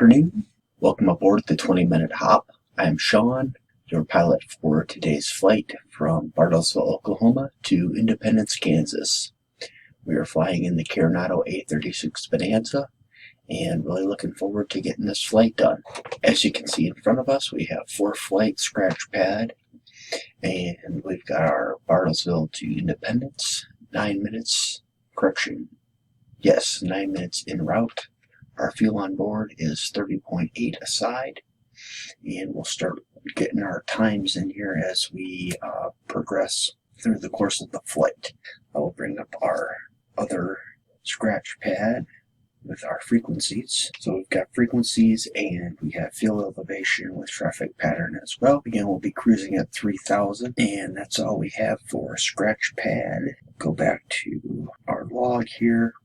afternoon. Welcome aboard the 20MinHop. I'm Sean, your pilot for today's flight from Bartlesville, Oklahoma to Independence, Kansas. We are flying in the Carenado A36 Bonanza and really looking forward to getting this flight done. As you can see in front of us, we have 4-flight scratch pad, and we've got our Bartlesville to Independence, 9 minutes, 9 minutes en route. Our fuel on board is 30.8 aside, and we'll start getting our times in here as we progress through the course of the flight. I will bring up our other scratch pad with our frequencies. So we've got frequencies and we have fuel elevation with traffic pattern as well. Again, we'll be cruising at 3,000, and that's all we have for scratch pad. Go back to our log here.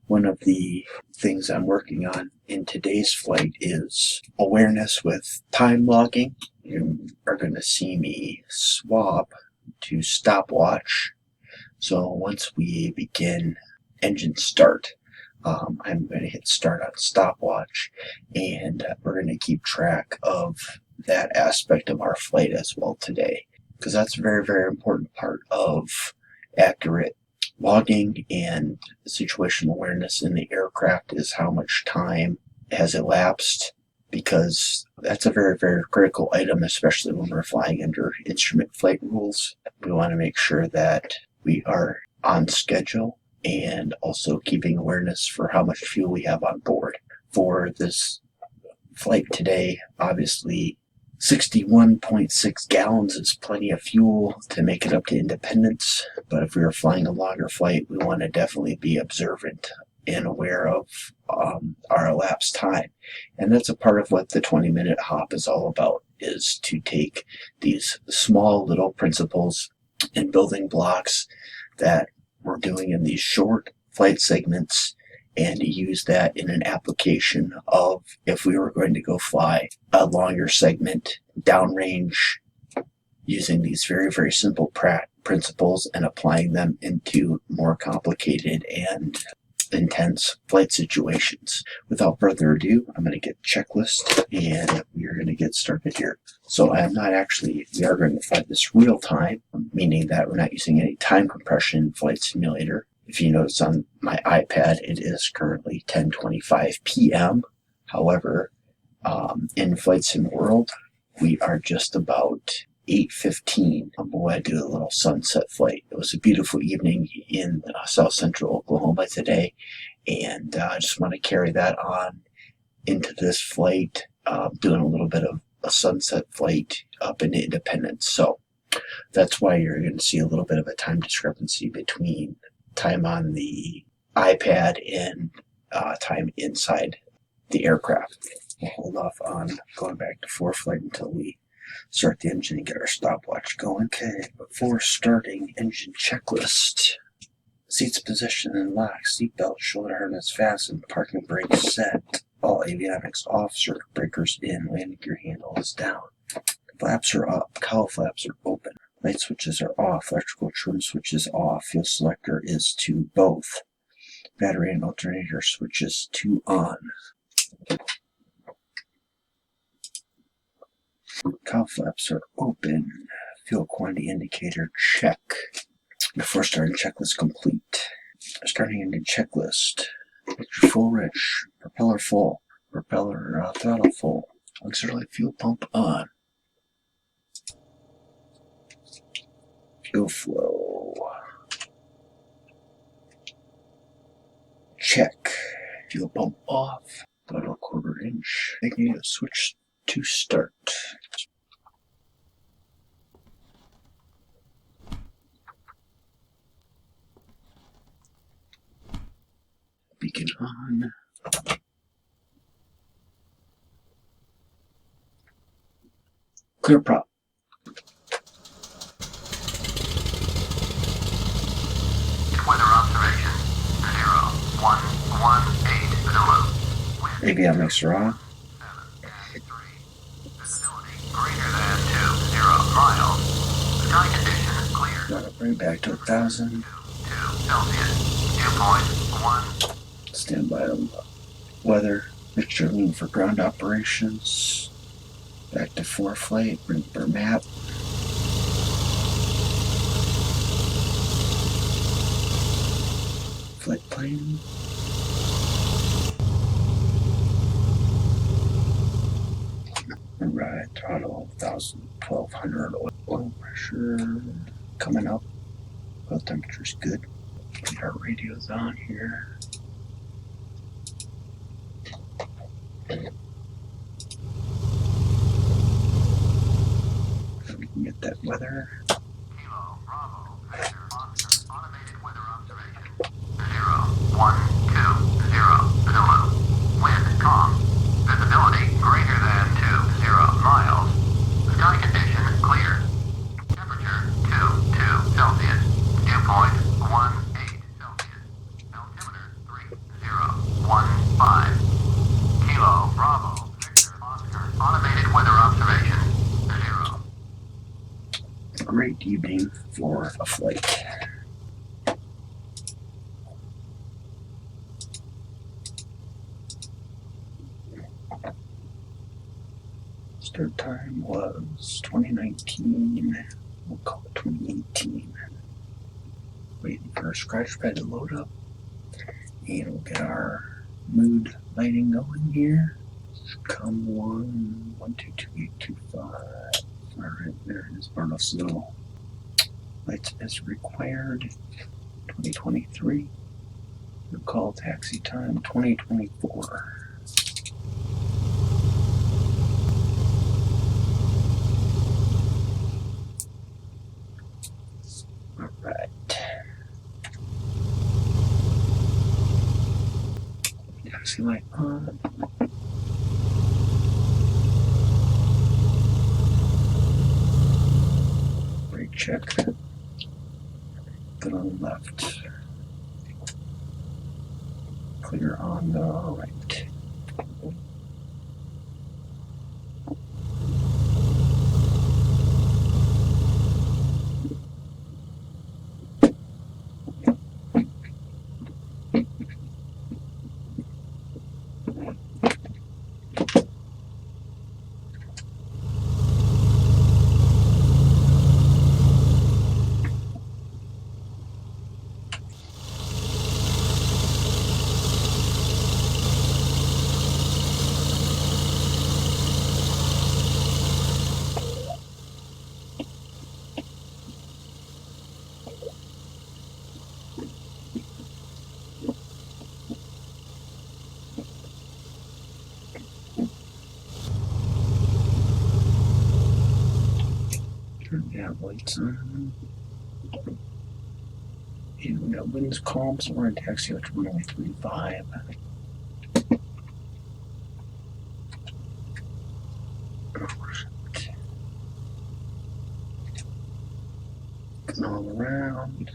One of the things I'm working on in today's flight is awareness with time logging. You are going to see me swap to stopwatch. So once we begin engine start, I'm going to hit start on stopwatch, and we're going to keep track of that aspect of our flight as well today, because that's a very, very important part of accurate logging and situational awareness in the aircraft is how much time has elapsed, because that's a very, very critical item, especially when we're flying under instrument flight rules. We want to make sure that we are on schedule and also keeping awareness for how much fuel we have on board. For this flight today, obviously 61.6 gallons is plenty of fuel to make it up to Independence, but if we were flying a longer flight, we want to definitely be observant and aware of our elapsed time. And that's a part of what the 20MinHop is all about, is to take these small little principles and building blocks that we're doing in these short flight segments and use that in an application of if we were going to go fly a longer segment downrange, using these very, very simple principles and applying them into more complicated and intense flight situations. Without further ado, I'm going to get a checklist and we're going to get started here. So we are going to fly this real time, meaning that we're not using any time compression flight simulator. If you notice on my iPad, it is currently 10:25 p.m. However, in Flight Sim World, we are just about 8:15. Boy, I do a little sunset flight. It was a beautiful evening in south central Oklahoma today, and I just want to carry that on into this flight, doing a little bit of a sunset flight up in Independence. So that's why you're going to see a little bit of a time discrepancy between time on the iPad and time inside the aircraft. We'll hold off on going back to ForeFlight until we start the engine and get our stopwatch going. Okay, before starting, engine checklist. Seats positioned and locked, seatbelt, shoulder harness fastened, parking brake set, all avionics off, circuit breakers in, landing gear handle is down. Flaps are up, cowl flaps are open. Light switches are off, electrical trim switches off, fuel selector is to both. Battery and alternator switches to on. Cowl flaps are open, fuel quantity indicator check. Before starting, checklist complete. Starting engine checklist. Full rich, propeller full, propeller throttle full, auxiliary fuel pump on. Fuel flow. Check. Fuel pump off. Throttle 1/4 inch. Making a switch to start. Beacon on. Clear prop. Weather observation 0118 Zulu. Avionics are off. 7-3. Visibility greater than 20 miles. Sky conditions clear. Bring it back to 1,000. 2 Celsius. Dew point 1. Stand by on the weather. Picture lean for ground operations. Back to 4 flight. Remember map. Flight plan. Right, throttle 1200 oil pressure coming up. Oil temperature's good. Get our radios on here. So we can get that weather. Kilo, Bravo, Victor, Oscar, automated weather observation. 0120, Zulu. Wind calm. Visibility greater than 20 miles. Sky condition clear. Temperature 22 Celsius. Dew point 18 Celsius. Altimeter 3015. Kilo, Bravo, Victor, Oscar, automated weather observation. 0. Great evening for a flight. Start time was 2019. We'll call it 2018. Waiting for our scratch pad to load up. And we'll get our mood lighting going here. Come 1222825. Alright, there it is. Barrow Snow. Lights as required. 2023. We'll call taxi time 2024. Alright. Taxi light on. Brake check. Good on the left. Clear on the right. Turn the lights on. And we got winds calm, so we're in taxi at 135. Going all around.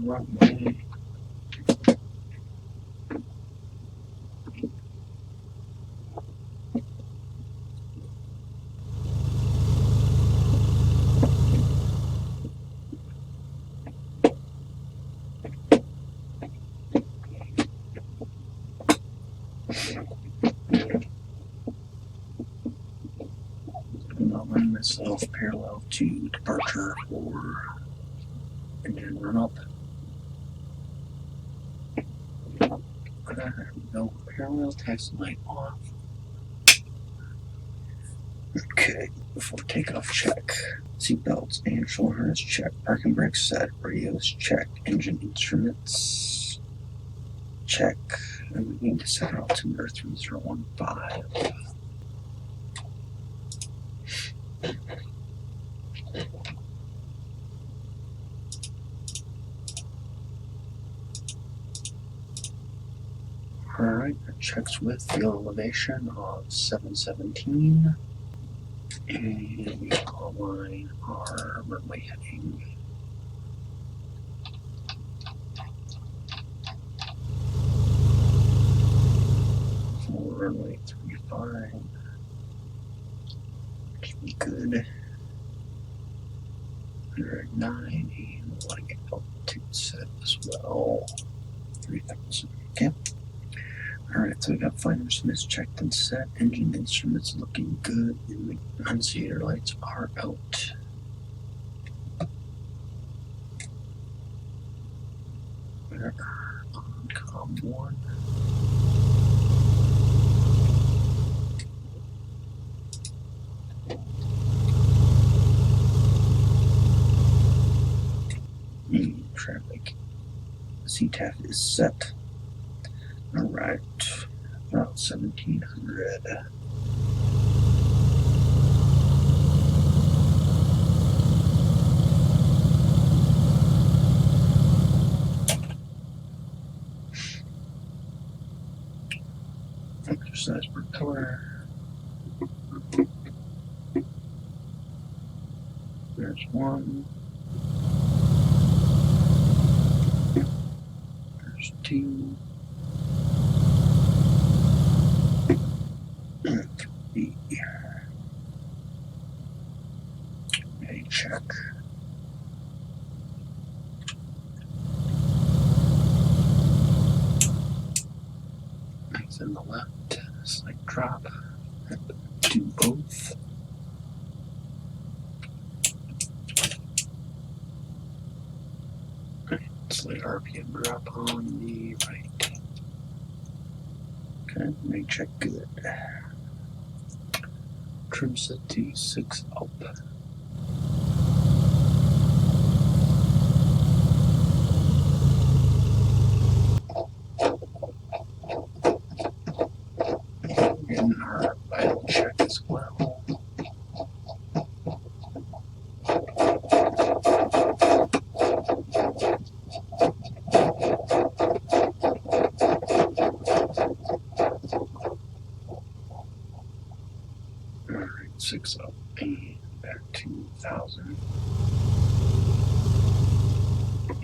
runway. And I'll run myself parallel to departure for engine run up. No parallel taxi light off. Okay, before takeoff check. Seatbelts and shoulder harness check. Parking brakes set. Radios check. Engine instruments check. And we need to set altimeter 3015. Alright, that checks with fuel elevation of 717. And we align our runway heading. For runway 35. Should be good. 109, and we want to get altitude set as well. 3000. Okay. Alright, so we got finer instruments checked and set. Engine instruments looking good. And the annunciator lights are out. We're on COM 1. Traffic. CTAF is set. Alright. About 1700. Exercise propeller. There's one. There's two. And three. A check. Nice in the left. Slight drop. Do both. Slight RPM drop on the right. Okay, make check good. Trim set to 6 up. And our idle check as well. Alright, 6 up and back to 1000.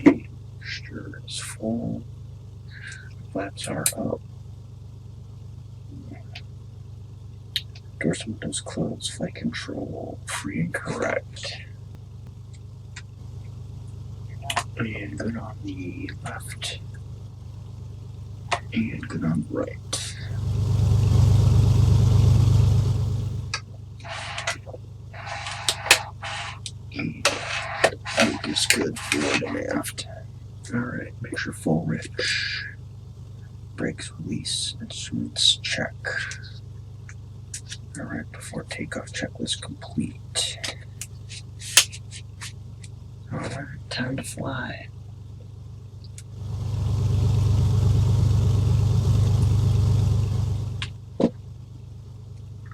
And stir is full. Flaps are up. Doors and windows closed. Flight control free and correct. And good on the left. And good on the right. And focus good forward and aft. Alright, make sure full rich. Brakes release. Instruments check. Alright, before takeoff checklist complete. Alright, time to fly.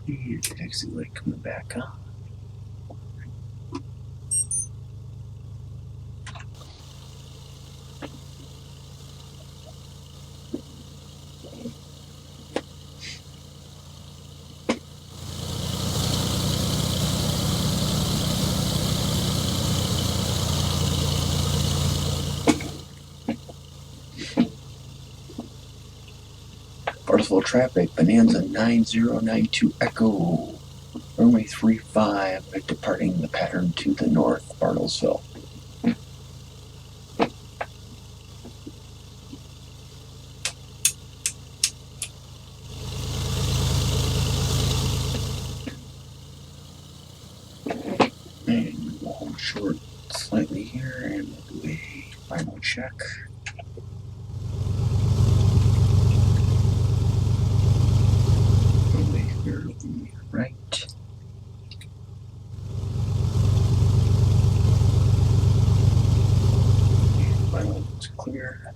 And exit light coming back on. Bartlesville traffic, Bonanza 9092 Echo, runway 35, departing the pattern to the north, Bartlesville. And we'll hold short slightly here and we'll do a final check. Runway clear to the right. And final is clear.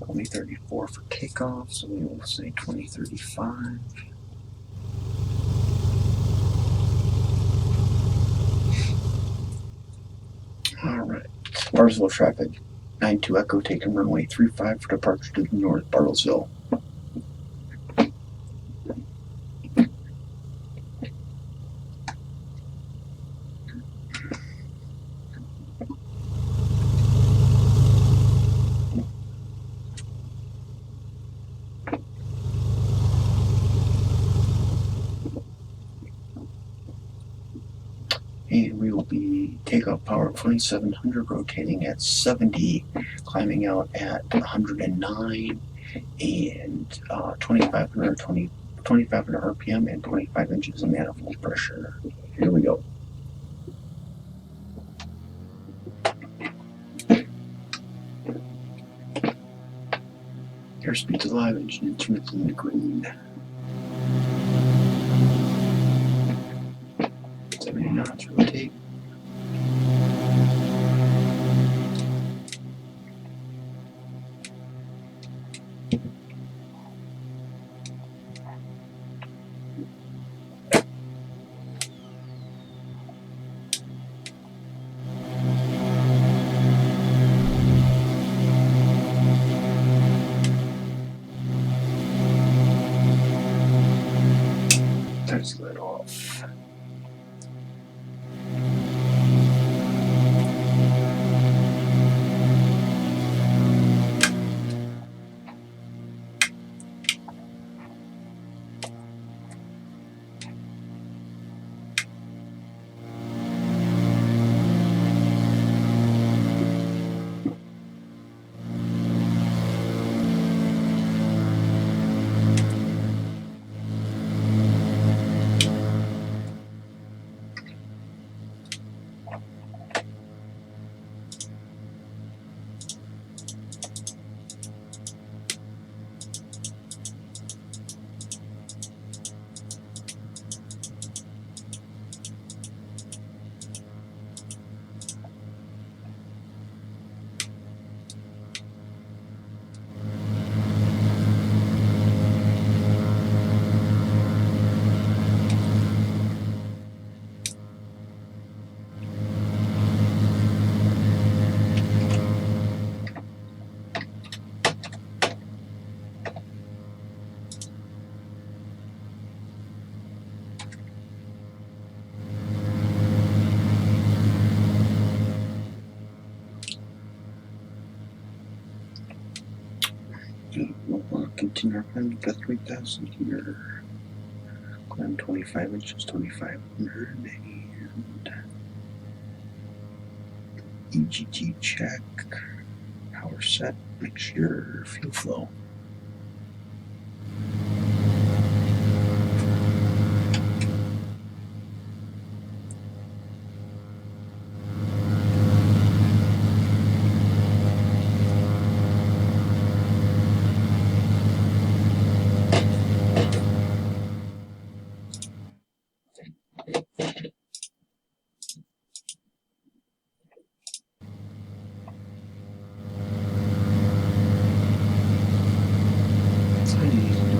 Only 34 for takeoff, so we will say 2035. Alright, Bartlesville traffic, 92 Echo taking runway 35 for departure to the north, Bartlesville. And we will be takeoff power 2700, rotating at 70, climbing out at 109, and 2500 RPM and 25 inches of manifold pressure. Here we go. Airspeed's alive, engine instruments in the green. 70 knots, rotate. Let's let off. We'll continue our climb to 3000 here. Climb 25 inches, 2500, and EGT check. Power set, make sure fuel flow.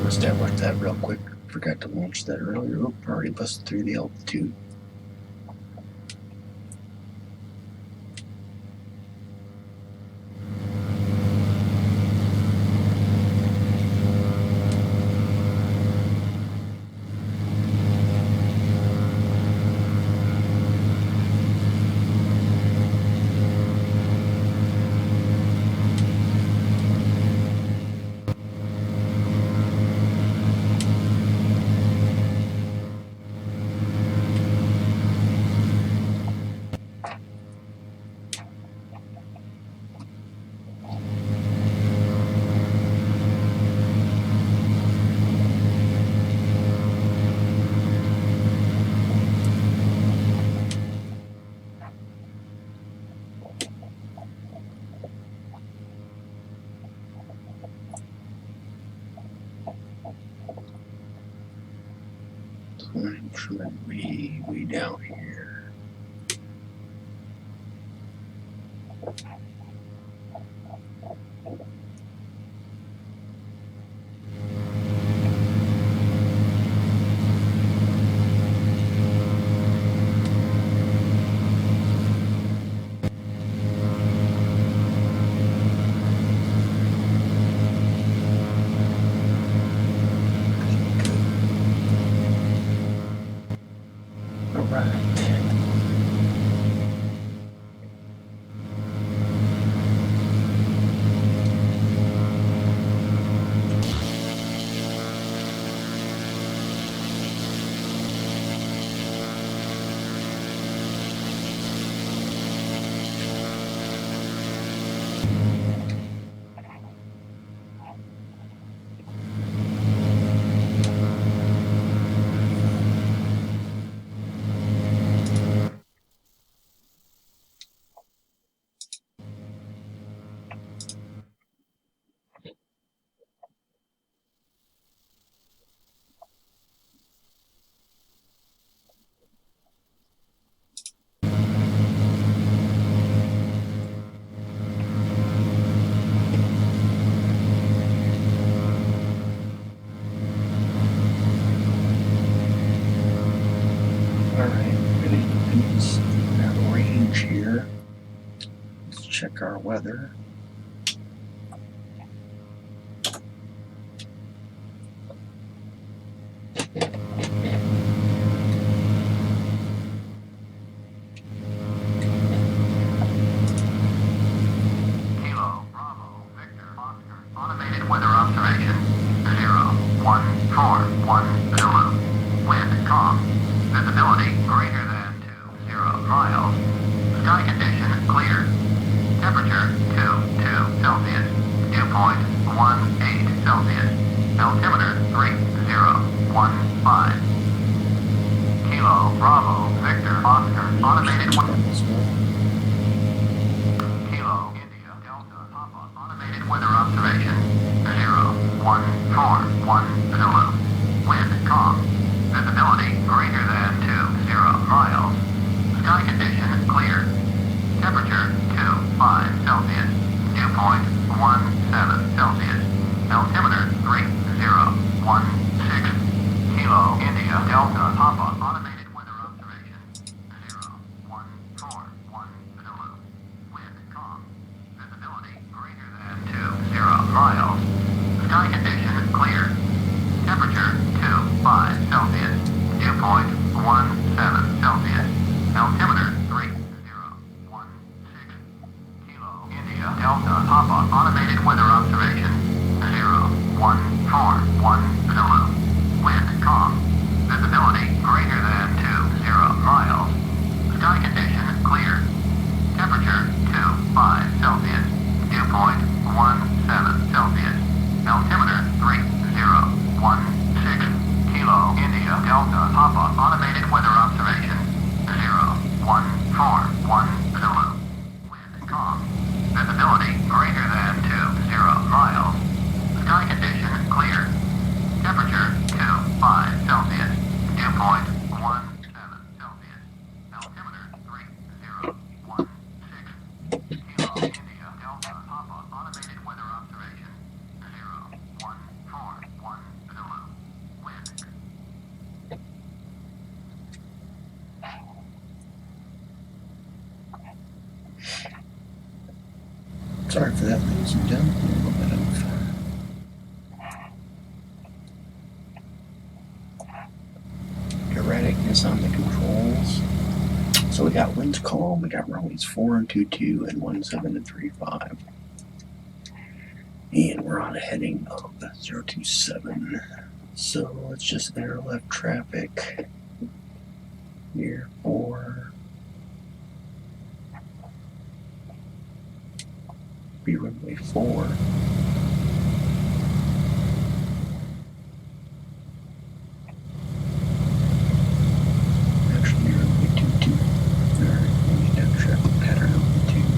Establish that real quick. Forgot to launch that earlier. Oop, already busted through the altitude. should be way down here. Here, let's check our weather. Kilo, Bravo, Victor, Oscar, automated weather observation, 01410, wind calm, visibility greater than 20 miles. Sky condition clear. Temperature 22 Celsius. Dew point 18 Celsius. Altimeter 3015. Kilo Bravo Victor Oscar automated Kilo India Delta Papa automated weather observation 0141 wind calm. Visibility greater than 20 miles. Sky condition clear. Temperature 25 Celsius. Dew point 17 Celsius. Altimeter 3016. Kilo India Delta Papa automated weather observation 0141 wind calm. Visibility greater than 20 miles. Sky condition clear. Temperature 25 Celsius. Dew point 17 Celsius. Altimeter 3016. Kilo India Delta Papa automated weather observation 0141 wind calm. Visibility greater than 20 miles. Sky condition clear. Temperature 25 Celsius. Dew point 17 Celsius. Altimeter 3016. Kilo India Delta Papa automated weather observation 0141 wind calm. Visibility greater than 20 miles. Sky condition clear. Temperature 25 Celsius. Dew point 17 Celsius. Altimeter 3016. Kilo India Delta Papa automated weather observation 0141 wind. Sorry for that, ladies and gentlemen. A little bit of erraticness on the controls. So we got winds calm, we got runways 4 and 22 and 17 and 35. And we're on a heading of 027. So let's just enter left traffic here for be runway 4. Actually, runway 22. Alright, we need to traffic pattern altitude.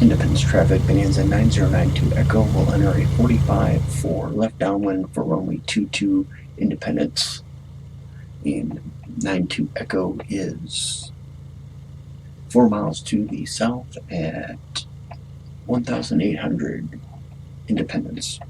Independence traffic, Bonanza 9092 Echo will enter a 45 for left downwind for runway 22 Independence. And 92 Echo is 4 miles to the south at 1,800 Independence.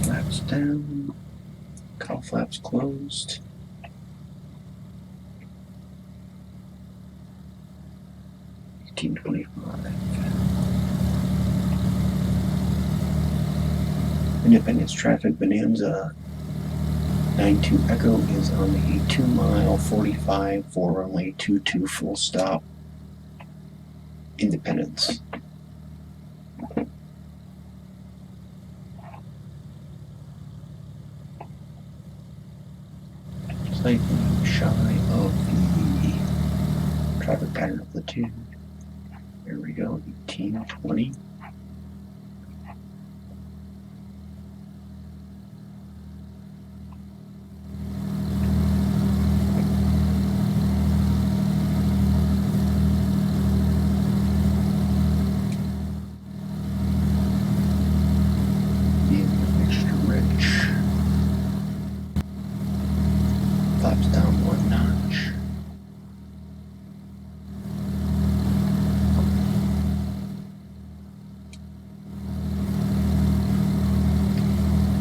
Flaps down, cowl flaps closed. Independence traffic, Bonanza 92 Echo is on a 2 mile 45 for runway 22 full stop Independence. Slightly shy of the traffic pattern amplitude. There we go, 1820. Mixture rich. Flaps down 1 notch.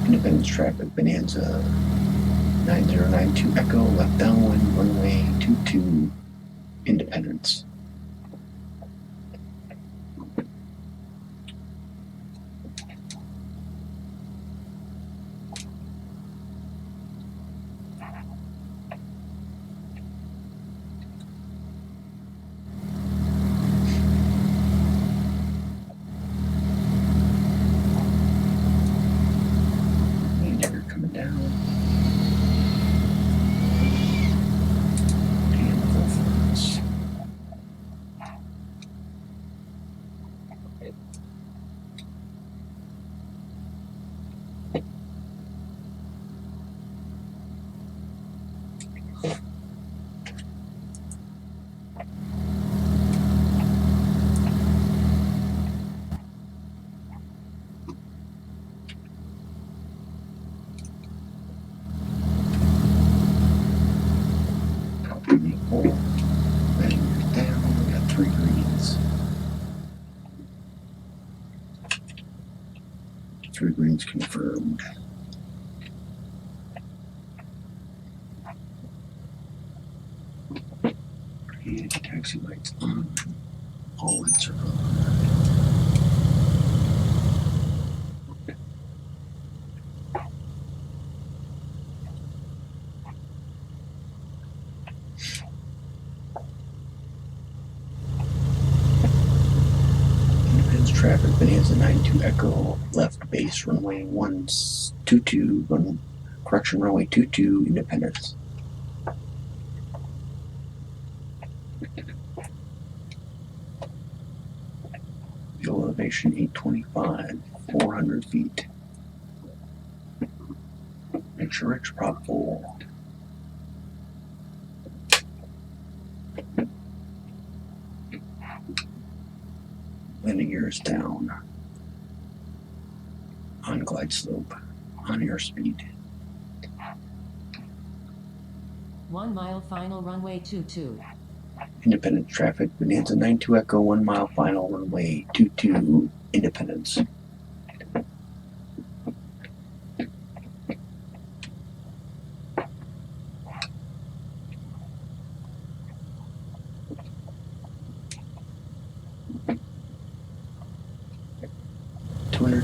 Independence traffic, Bonanza 9092 Echo, left downwind, runway 22 Independence. Coming down. And full flaps. Down, we got 3 greens. 3 greens confirmed. And taxi lights on. All lights are on. Traffic, Bonanza 92 Echo, left base runway 122, correction, runway 22 Independence. Fuel elevation 825, 400 feet. Mixture rich, prop full. Landing gears down. On glide slope. On airspeed. 1 mile final runway 22. Independence traffic, Bonanza 92 Echo, 1 mile final runway 22 Independence.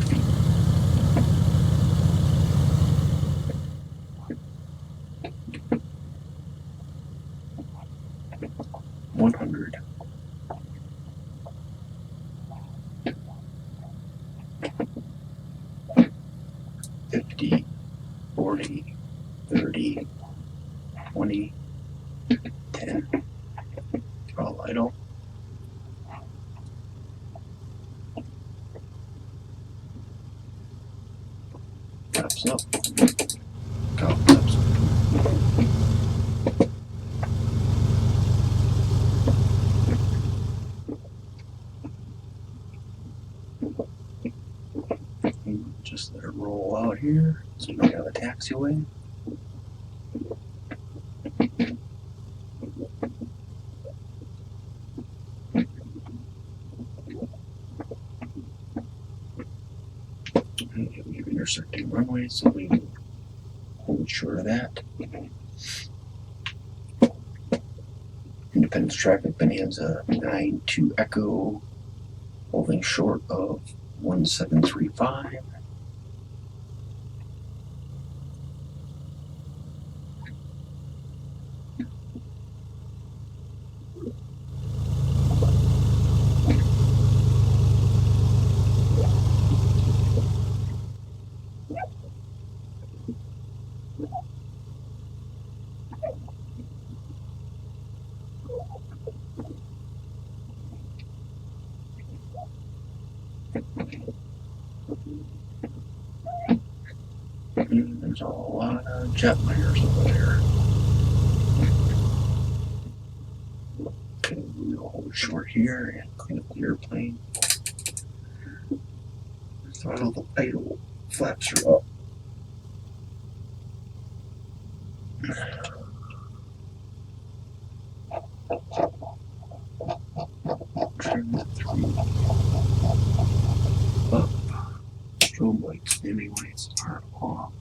feet. 100. 50, 40, 30, 20, 10. All idle. Flaps up. Go, flaps up. Just let it roll out here so we have a taxiway. And we have intersecting runways, so we hold short of that. Independence traffic Bonanza 9-2 Echo, holding short of 1735. And there's a lot of jetliners over there. Okay, we'll hold short here and clean up the airplane. Throttle the idle flaps are up. Trim the 3 up. Strobe lights, dimming lights are off.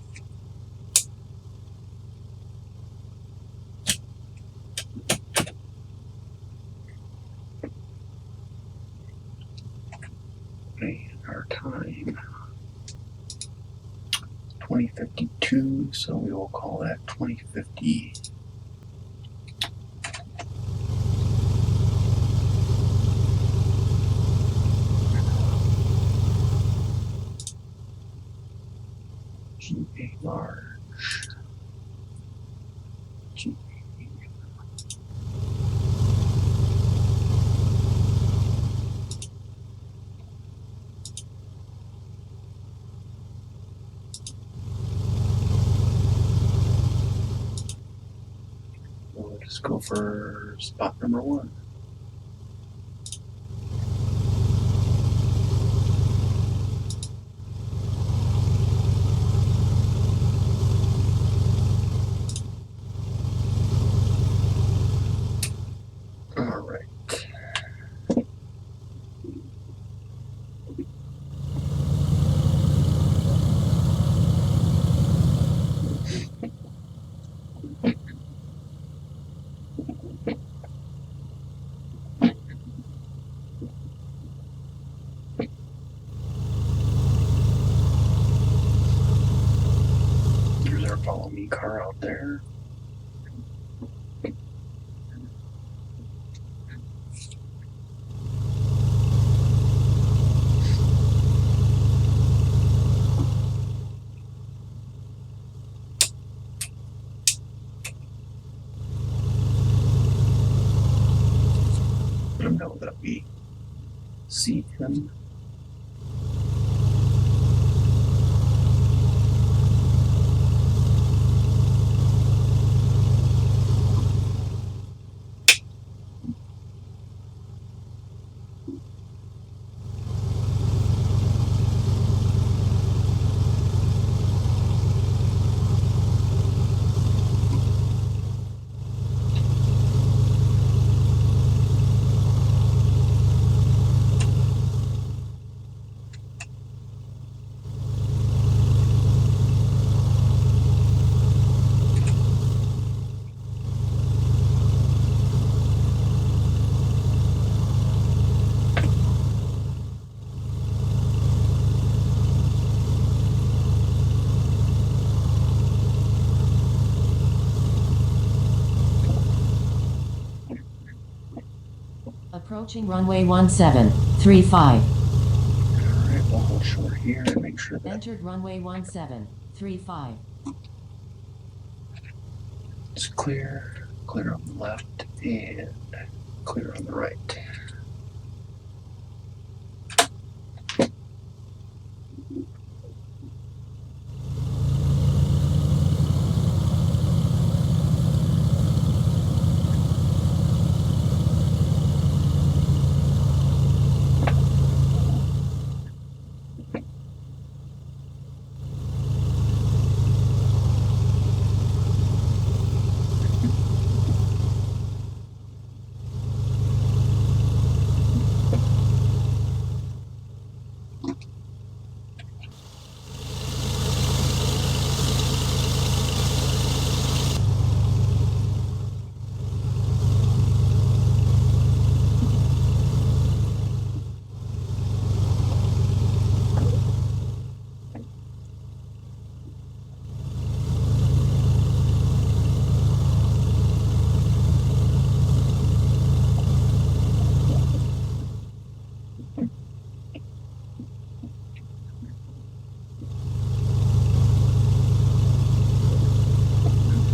And our time 2052, so we will call that 2050. GA large. GA. We'll just go for spot number 1. All right. There's our follow me car out there. I know that we see him. Approaching runway 1735. Alright, we'll hold short here and make sure that Entered runway 1735. it's clear. clear on the left and clear on the right.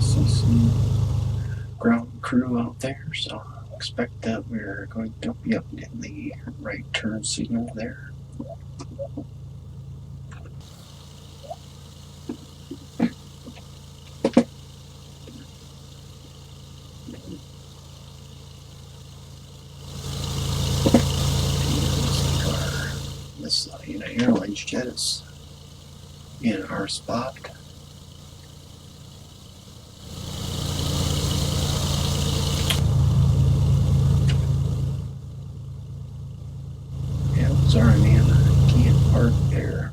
See some ground crew out there, so I expect that we're going to be up in the right turn signal there. This United Airlines jet is in our spot. Yeah, sorry man, I can't park there.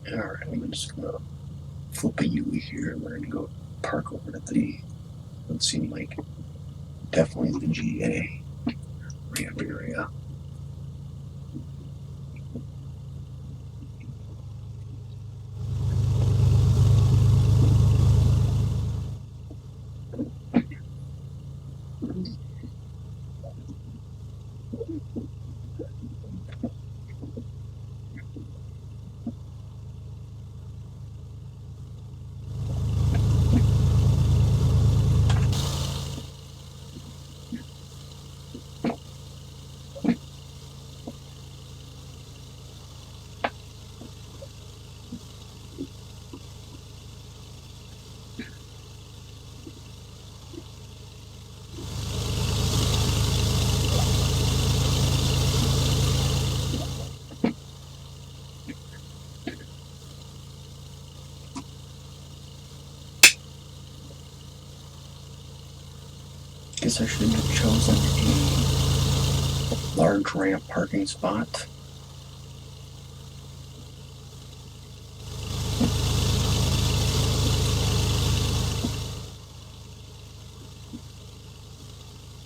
Alright, I'm just gonna flip a U here and we're gonna go park over to the, it seemed like definitely the GA ramp area. Guess I should have chosen a large ramp parking spot.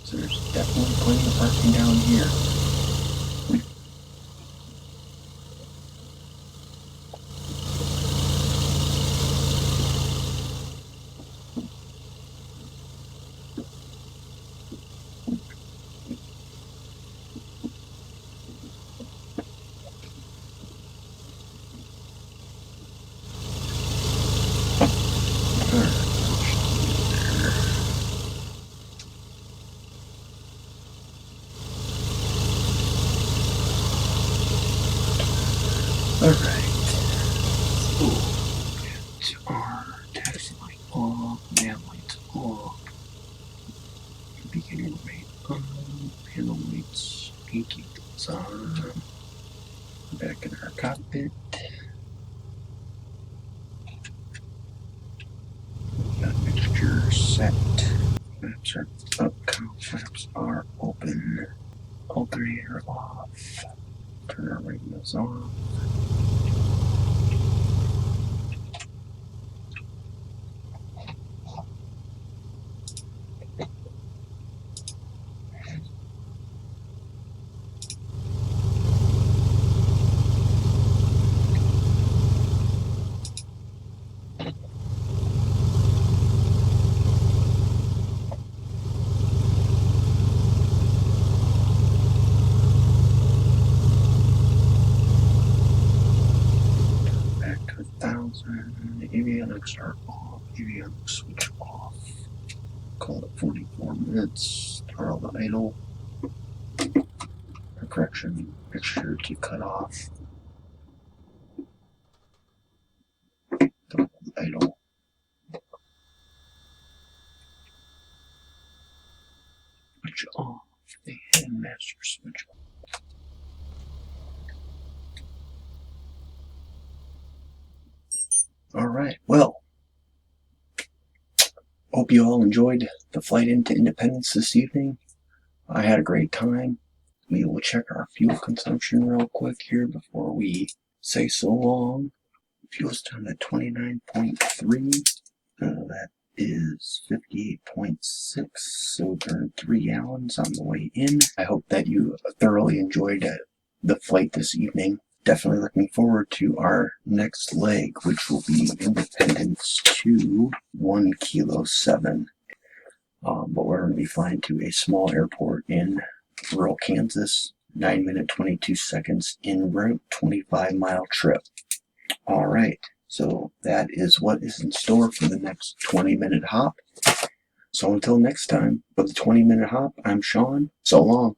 So there's definitely plenty of parking down here. Alright, so get our taxi light off, man lights off, beginning light on, panel lights, keep those on, back in our cockpit. Got mixture set, flaps are up, flaps are open, alternator off, turn our radios on. avionics are off. Avionics switch off. Call it 44 minutes. Throttle to idle. Correction, picture to cut off. Throttle to idle. Switch off. The hand master switch off. Alright, well, hope you all enjoyed the flight into Independence this evening. I had a great time. We will check our fuel consumption real quick here before we say so long. Fuel's down at 29.3. That is 58.6. So we burned 3 gallons on the way in. I hope that you thoroughly enjoyed the flight this evening. Definitely looking forward to our next leg, which will be Independence to 1 Kilo 7. But we're going to be flying to a small airport in rural Kansas. 9 minute 22 seconds en route, 25-mile trip. Alright, so that is what is in store for the next 20-minute hop. So until next time, for the 20-minute hop, I'm Sean. So long.